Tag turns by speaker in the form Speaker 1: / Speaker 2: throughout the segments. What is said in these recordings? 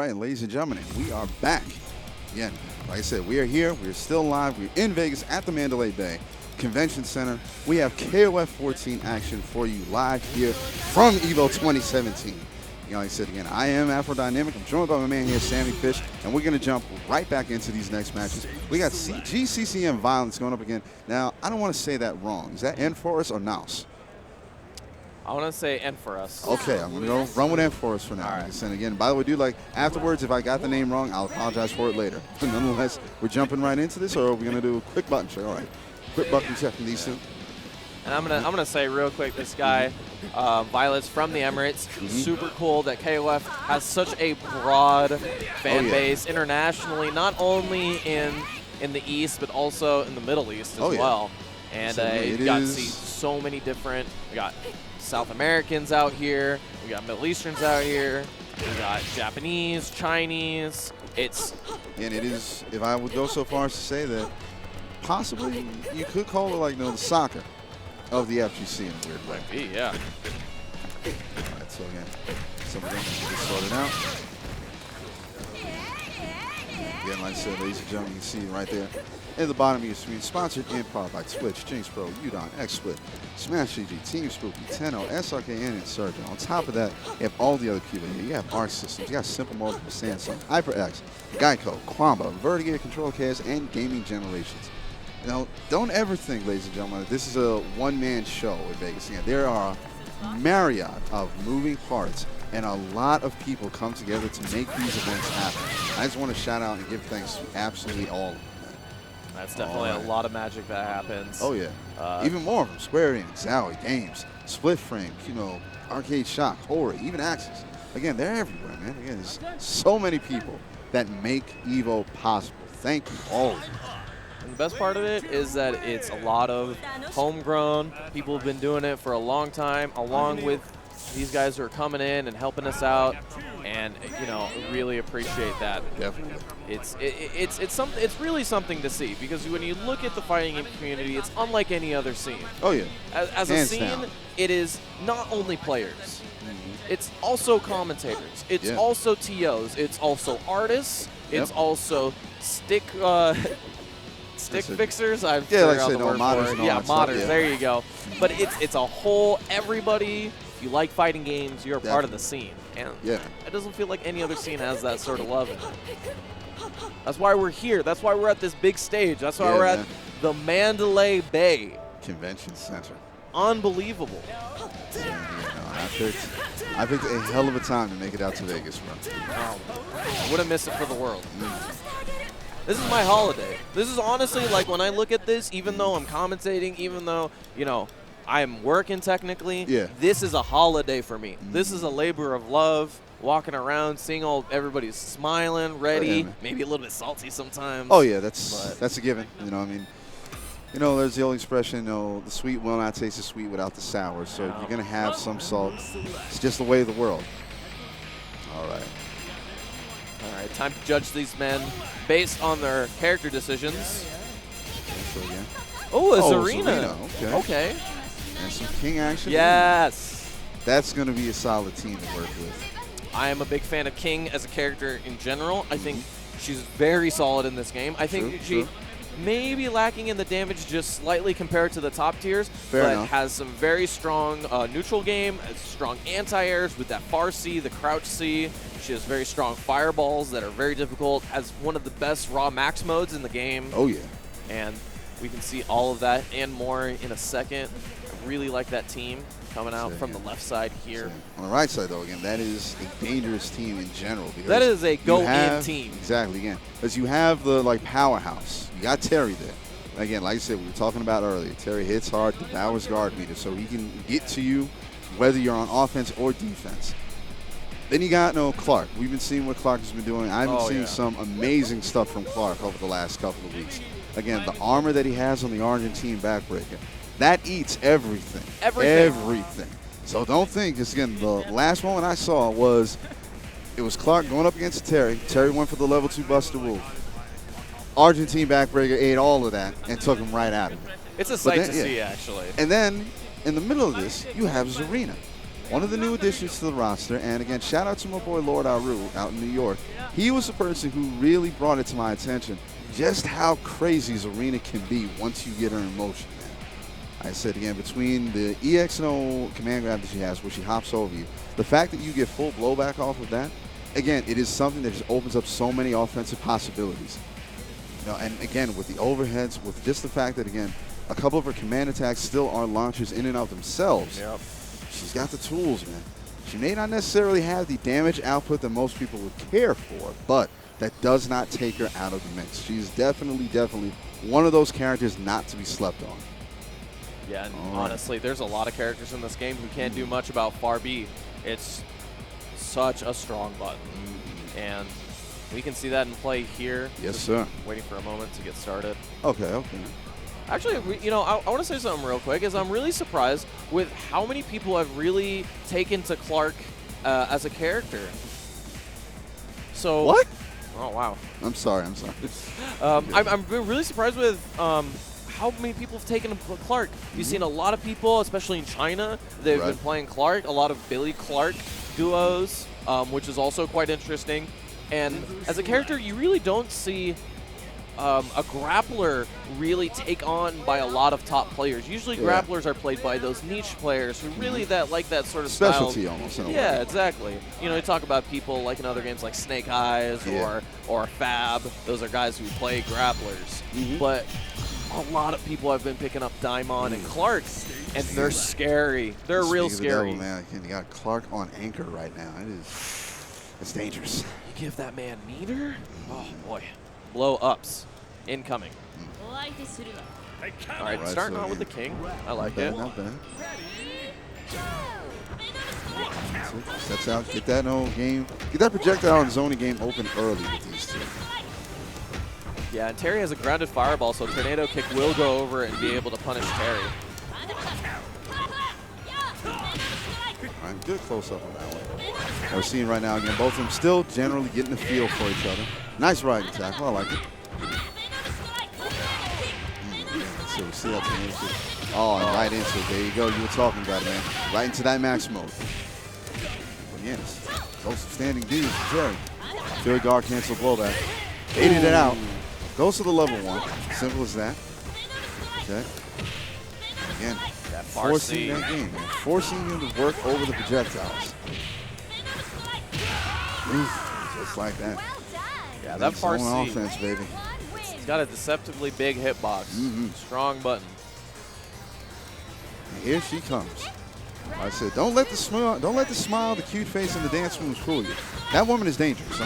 Speaker 1: right, ladies and gentlemen, we are back. Again, like I said, we are here. We're still live. We're in Vegas at the Mandalay Bay Convention Center. We have KOF14 action for you live here from EVO 2017. You know, like I said again, I am Afrodynamic. I'm joined by my man here, Sammy Fish, and we're going to jump right back into these next matches. We got GCCM Violence going up again. Now, I don't want to say that wrong. Is that N for us or Naus?
Speaker 2: I want to say N for us.
Speaker 1: Okay, I'm going to go run with N for us for now. Right. And again, by the way, dude, like afterwards, if I got the name wrong, I'll apologize for it later. But nonetheless, we're jumping right into this, or are we going to do a quick button check? All right, quick button check from these two.
Speaker 2: And I'm gonna say real quick, this guy, Violet's from the Emirates. Super cool that KOF has such a broad fan base internationally, not only in the East, but also in the Middle East as well. And you got to see so many different, we got South Americans out here, we got Middle Easterns out here, we got Japanese, Chinese. And
Speaker 1: it is, if I would go so far as to say that possibly you could call it like, you know, the soccer of the FGC in a weird way.
Speaker 2: Might be, yeah.
Speaker 1: All right, so again, some of them get sorted out. Again, like I said, ladies and gentlemen, you can see right there at the bottom of your screen, sponsored in part by Twitch, Jinx Pro, Udon, XSplit, Smash GG, Team Spooky, Tenno, SRKN, and Surgeon. On top of that, you have all the other people here. You have Arc Systems, you got Simple Multiple, Samsung, HyperX, Geico, Quamba, Vertigo Control Cast, and Gaming Generations. Now, don't ever think, ladies and gentlemen, that this is a one-man show in Vegas. Again, there are a myriad of moving parts, and a lot of people come together to make these events happen. I just want to shout out and give thanks to absolutely all of them.
Speaker 2: That's definitely a lot of magic that happens.
Speaker 1: Oh, yeah. Even more from Square Enix, Zowie Games, Split Frame, you know, Arcade Shock, Horror, even Axis. Again, they're everywhere, man. Again, there's so many people that make EVO possible. Thank you, all of you.
Speaker 2: And the best part of it is that it's a lot of homegrown. People have been doing it for a long time, along with these guys who are coming in and helping us out, and you know, really appreciate that.
Speaker 1: Definitely.
Speaker 2: It's really something to see, because when you look at the fighting game community, it's unlike any other scene.
Speaker 1: Oh yeah.
Speaker 2: As a scene, it is not only players. It's also commentators. It's also TOs. It's also artists. It's also stick fixers. I've figured out the word for it. Yeah, modders. There you go. But it's a whole everybody. If you like fighting games, you're a part of the scene. And it doesn't feel like any other scene has that sort of love in it. That's why we're here. That's why we're at this big stage. That's why we're at the Mandalay Bay
Speaker 1: Convention Center.
Speaker 2: Unbelievable.
Speaker 1: I picked a hell of a time to make it out to Vegas, bro.
Speaker 2: I wouldn't miss it for the world. This is my holiday. This is honestly, like, when I look at this, even though I'm commentating, even though, you know, I'm working technically, this is a holiday for me. This is a labor of love, walking around, seeing everybody's smiling, ready, maybe a little bit salty sometimes.
Speaker 1: Oh, yeah, that's a given. You know, I mean, you know, there's the old expression, you know, the sweet will not taste the sweet without the sour. So you're going to have some salt. It's just the way of the world. All right.
Speaker 2: All right, time to judge these men based on their character decisions. Oh, a Zarina. Okay.
Speaker 1: And some King action.
Speaker 2: Yes.
Speaker 1: That's going to be a solid team to work with.
Speaker 2: I am a big fan of King as a character in general. I think she's very solid in this game. I think she may be lacking in the damage just slightly compared to the top tiers, but has some very strong neutral game, strong anti-airs with that far C, the crouch C. She has very strong fireballs that are very difficult, has one of the best raw max modes in the game.
Speaker 1: Oh, yeah.
Speaker 2: And we can see all of that and more in a second. I really like that team coming out from the left side here.
Speaker 1: On the right side, though, again, that is a dangerous team in general.
Speaker 2: That is a go-in team.
Speaker 1: Exactly, again. Because you have the, like, powerhouse. You got Terry there. Again, like I said, we were talking about earlier, Terry hits hard, devours guard meter, so he can get to you whether you're on offense or defense. Then you got Clark. We've been seeing what Clark has been doing. I've been seeing some amazing stuff from Clark over the last couple of weeks. Again, the armor that he has on the Argentine backbreaker, that eats everything. Everything. So don't think, because again, the last moment I saw was, it was Clark going up against Terry. Terry went for the level 2 Buster Wolf. Argentine backbreaker ate all of that and took him right out of it.
Speaker 2: It's a sight to see, actually.
Speaker 1: And then, in the middle of this, you have Zarina. one of the new additions to the roster. And again, shout out to my boy Lord Aru out in New York. He was the person who really brought it to my attention just how crazy his arena can be once you get her in motion, man. I said again, between the EXO command grab that she has where she hops over you, the fact that you get full blowback off of that, again, it is something that just opens up so many offensive possibilities. You know, and again, with the overheads, with just the fact that, again, a couple of her command attacks still are launchers in and of themselves.
Speaker 2: Yep.
Speaker 1: She's got the tools, man. She may not necessarily have the damage output that most people would care for, but that does not take her out of the mix. She's definitely one of those characters not to be slept on.
Speaker 2: Yeah, and honestly, there's a lot of characters in this game who can't do much about far B. It's such a strong button. And we can see that in play here.
Speaker 1: Yes, sir.
Speaker 2: Waiting for a moment to get started.
Speaker 1: Okay.
Speaker 2: Actually, you know, I want to say something real quick. Is I'm really surprised with how many people have really taken to Clark as a character. So
Speaker 1: what?
Speaker 2: Oh wow.
Speaker 1: I'm sorry.
Speaker 2: I'm really surprised with how many people have taken to Clark. You've seen a lot of people, especially in China, they've been playing Clark. A lot of Billy Clark duos, which is also quite interesting. And as a character, you really don't see a grappler really take on by a lot of top players. Usually grapplers are played by those niche players who really like that sort of
Speaker 1: specialty
Speaker 2: style.
Speaker 1: Almost in a way.
Speaker 2: Yeah, exactly. You know, you talk about people like in other games like Snake Eyes or Fab. Those are guys who play grapplers. But a lot of people have been picking up Daimon and Clark, and they're scary. They're real scary.
Speaker 1: Devil, man, you got Clark on anchor right now. It's dangerous.
Speaker 2: You give that man meter? Oh boy. Blow ups incoming. All right, starting out with the king. I like it.
Speaker 1: Not bad. Sets out, get that game, get that projectile and zoning game open early with these two.
Speaker 2: Yeah, and Terry has a grounded fireball, so Tornado Kick will go over and be able to punish Terry.
Speaker 1: All right, good close-up on that one. We're seeing right now, again, both of them still generally getting the feel for each other. Nice riding tackle, I like it. So we see that Tornado Kick. Oh, and right into it. There you go. You were talking about it, man. Right into that max mode. But again, close standing D for Terry. Fury guard cancel blowback. Baited it out. Goes to the level 1. Simple as that. Okay. Again, forcing that game, man. Forcing him to work over the projectiles. Oof, just like that.
Speaker 2: Yeah, that far C.
Speaker 1: offense, baby.
Speaker 2: It's got a deceptively big hitbox. Strong button.
Speaker 1: And here she comes. Like I said, don't let the smile, the cute face, and the dance moves fool you. That woman is dangerous.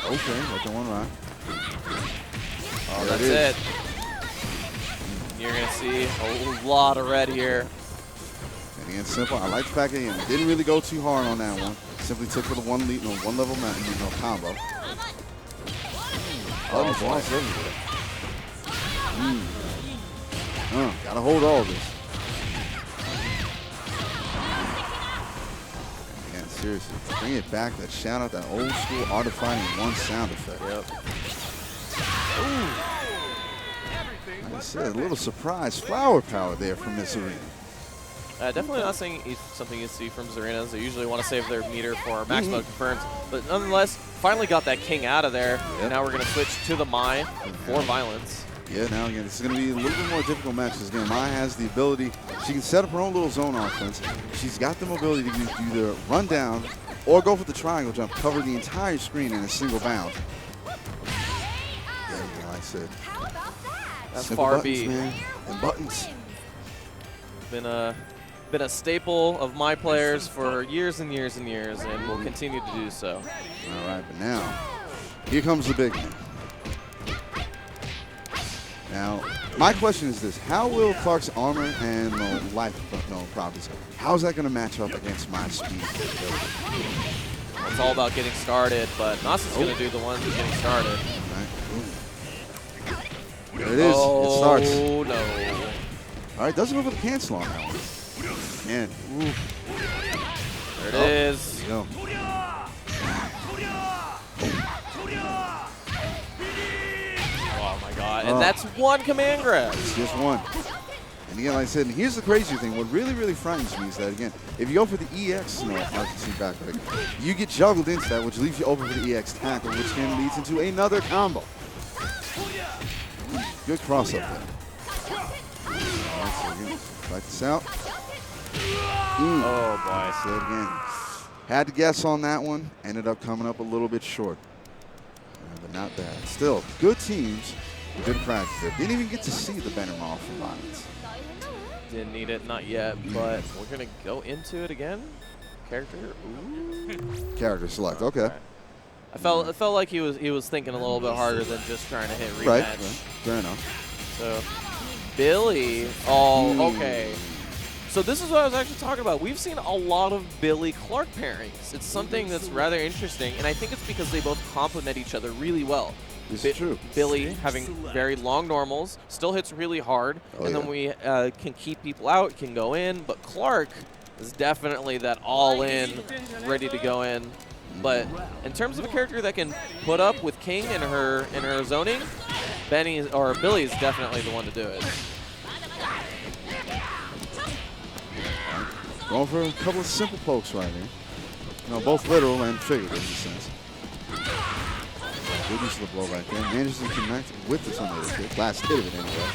Speaker 1: Okay, let the one ride.
Speaker 2: Oh, that's it. You're going to see a lot of red here.
Speaker 1: And again, simple. I like the fact that he didn't really go too hard on that one. Simply took for the one level combo. Oh, he's lost everywhere. Gotta hold all of this. Again, seriously, bring it back. That shout out, that old school Art of Fighting 1 sound effect. Like I said, a little surprise flower power there from Miss Arena.
Speaker 2: Definitely not something you see from Zarenas. They usually want to save their meter for max mode confirms. But nonetheless, finally got that king out of there. And now we're going to switch to the Mai for violence.
Speaker 1: Yeah, now again, this is going to be a little bit more difficult matches. Again, Mai has the ability, she can set up her own little zone offense. She's got the mobility to either run down or go for the triangle jump, cover the entire screen in a single bound. Yeah, like I said.
Speaker 2: That's far B.
Speaker 1: Man, and buttons.
Speaker 2: Been a staple of my players for years and years and years, and will continue to do so.
Speaker 1: All right, but now, here comes the big man. Now, my question is this. How will Clark's armor and life properties, how is that going to match up against my speed?
Speaker 2: It's all about getting started, but Nasa's going to do the ones who's getting started.
Speaker 1: Right. There it is. It starts.
Speaker 2: Oh, no.
Speaker 1: All right, doesn't go for the cancel on that one. Man.
Speaker 2: There it is.
Speaker 1: There you go.
Speaker 2: Oh, my God. And that's one command grab.
Speaker 1: It's just one. And again, like I said, and here's the crazy thing. What really, really frightens me is that, again, if you go for the EX, Argentine backbreaker, you get juggled into that, which leaves you open for the EX tackle, which then leads into another combo. Good cross up there. All right, so again, fight this out.
Speaker 2: Oh, boy.
Speaker 1: So again, had to guess on that one. Ended up coming up a little bit short. But not bad. Still, good teams. Good practice there. Didn't even get to see the Bendermall from Violence.
Speaker 2: Didn't need it, not yet, but we're going to go into it again. Character, ooh.
Speaker 1: Character select, okay.
Speaker 2: Right. It felt like he was thinking a little bit harder than just trying to hit rematch.
Speaker 1: Right. Fair enough.
Speaker 2: So, Billy, oh, okay. So this is what I was actually talking about. We've seen a lot of Billy Clark pairings. It's something that's rather interesting, and I think it's because they both complement each other really well.
Speaker 1: This is true.
Speaker 2: Billy having very long normals, still hits really hard, and then we can keep people out, can go in, but Clark is definitely that all-in, ready to go in. But in terms of a character that can put up with King in her zoning, Billy is definitely the one to do it.
Speaker 1: Going for a couple of simple pokes right here. Both literal and figurative in a sense. Good use of the blow right there. Manages to connect with the tornado kick. Last hit of it anyway.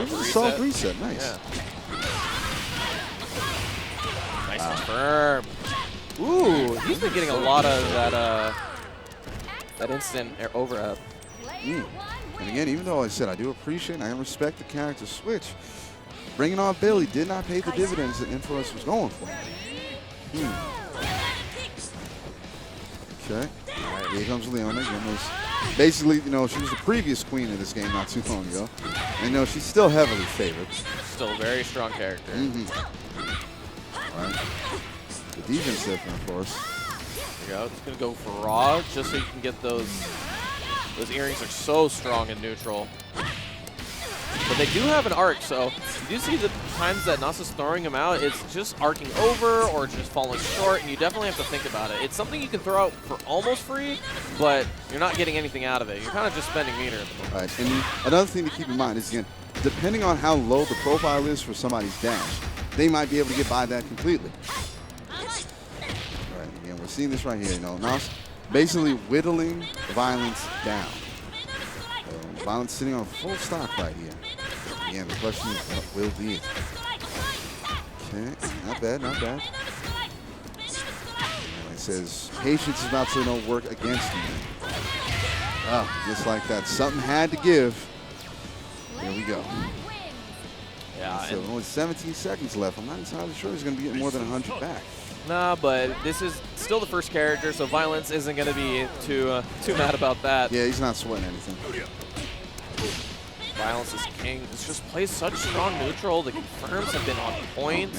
Speaker 1: This is a soft reset. Nice.
Speaker 2: Yeah. Nice and firm. Ooh, he's been getting a lot of that instant over-up.
Speaker 1: And again, even though I said I do appreciate and I respect the character switch, bringing on Billy did not pay the dividends that N4US was going for. Okay. Here comes Leona. Again, basically, she was the previous queen of this game not too long ago. And she's still heavily favored.
Speaker 2: Still a very strong character.
Speaker 1: All right. The defense different, of course.
Speaker 2: There you go. It's going to go for raw just so you can get those. Those earrings are so strong in neutral. But they do have an arc, so you do see the times that Nasa's throwing him out, it's just arcing over or just falling short, and you definitely have to think about it. It's something you can throw out for almost free, but you're not getting anything out of it. You're kind of just spending meter at the moment.
Speaker 1: Right, and another thing to keep in mind is, again, depending on how low the profile is for somebody's dash, they might be able to get by that completely. Right, again, we're seeing this right here. Nas basically whittling Violence down. Violence sitting on full stock right here. Again, the question is, what will be it? Okay, not bad, not bad. And it says, patience is about to work against me. Just like that. Something had to give. Here we go.
Speaker 2: Yeah.
Speaker 1: So only 17 seconds left. I'm not entirely sure he's going to be getting more than 100 back.
Speaker 2: Nah, but this is still the first character, so Violence isn't going to be too mad about that.
Speaker 1: Yeah, he's not sweating anything.
Speaker 2: Violence is king. This just plays such strong neutral. The confirms have been on point.
Speaker 1: Oh,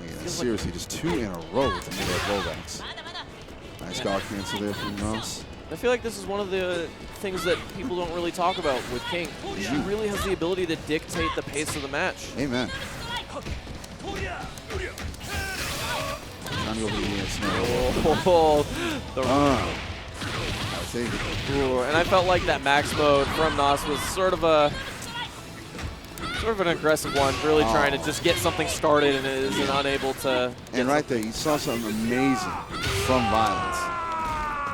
Speaker 1: man. Seriously, just 2 in a row with the middle rollbacks. Nice guard cancel there from Mouse.
Speaker 2: I feel like this is one of the things that people don't really talk about with King. He really has the ability to dictate the pace of the match.
Speaker 1: Amen. Trying to go for the
Speaker 2: and I felt like that max mode from Nas was sort of an aggressive one, really trying to just get something started and is unable to.
Speaker 1: And right there, you saw something amazing from Violence.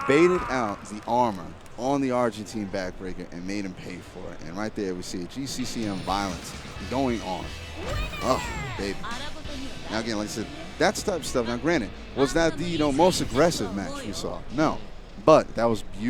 Speaker 1: Baited out the armor on the Argentine backbreaker and made him pay for it. And right there, we see a GCCM Violence going on. Oh, baby. Now again, like I said, that's type of stuff. Now, granted, was that the most aggressive match we saw? No, but that was beautiful.